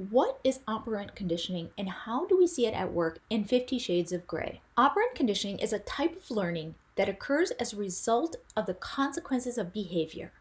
What is operant conditioning and how do we see it at work in 50 Shades of Grey? Operant conditioning is a type of learning that occurs as a result of the consequences of behavior.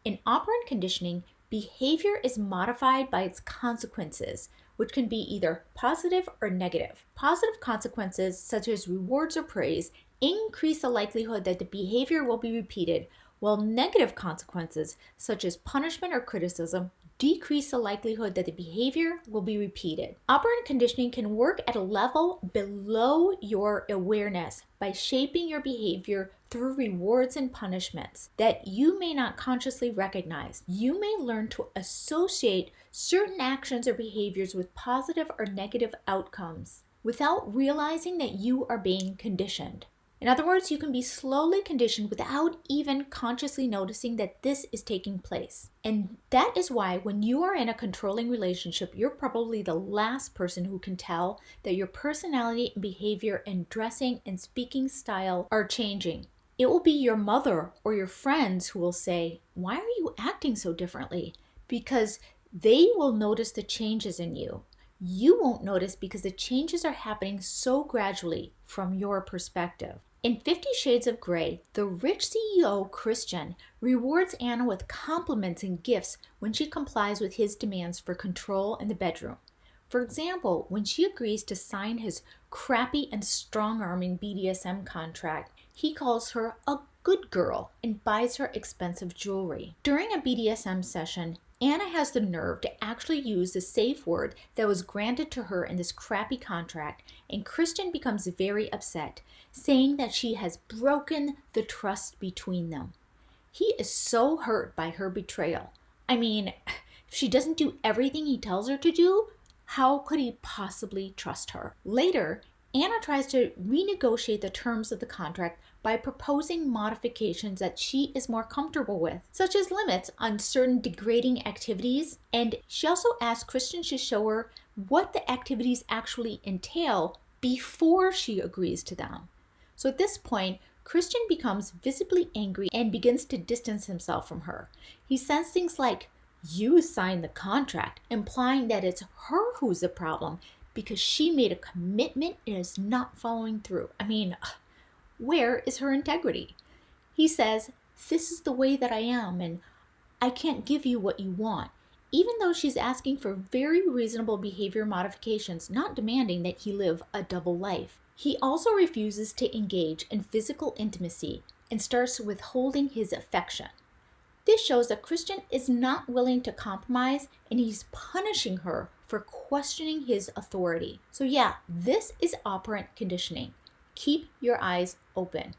In operant conditioning, behavior is modified by its consequences, which can be either positive or negative. Positive consequences, such as rewards or praise, increase the likelihood that the behavior will be repeated, while negative consequences, such as punishment or criticism, decrease the likelihood that the behavior will be repeated. Operant conditioning can work at a level below your awareness by shaping your behavior through rewards and punishments that you may not consciously recognize. You may learn to associate certain actions or behaviors with positive or negative outcomes without realizing that you are being conditioned. In other words, you can be slowly conditioned without even consciously noticing that this is taking place. And that is why when you are in a controlling relationship, you're probably the last person who can tell that your personality and behavior and dressing and speaking style are changing. It will be your mother or your friends who will say, "Why are you acting so differently?" Because they will notice the changes in you. You won't notice because the changes are happening so gradually from your perspective. In 50 Shades of Grey, the rich CEO, Christian, rewards Anna with compliments and gifts when she complies with his demands for control in the bedroom. For example, when she agrees to sign his crappy and strong-arming BDSM contract, he calls her a good girl and buys her expensive jewelry. During a BDSM session, Anna has the nerve to actually use the safe word that was granted to her in this crappy contract, and Christian becomes very upset, saying that she has broken the trust between them. He is so hurt by her betrayal. I mean, if she doesn't do everything he tells her to do, how could he possibly trust her? Later, Anna tries to renegotiate the terms of the contract by proposing modifications that she is more comfortable with, such as limits on certain degrading activities, and she also asks Christian to show her what the activities actually entail before she agrees to them. So at this point, Christian becomes visibly angry and begins to distance himself from her. He says things like, "You signed the contract," implying that it's her who's the problem because she made a commitment and is not following through. I mean, where is her integrity? He says, "This is the way that I am, and I can't give you what you want," even though she's asking for very reasonable behavior modifications, not demanding that he live a double life. He also refuses to engage in physical intimacy and starts withholding his affection. This shows that Christian is not willing to compromise, and he's punishing her for questioning his authority. So yeah, this is operant conditioning. Keep your eyes open.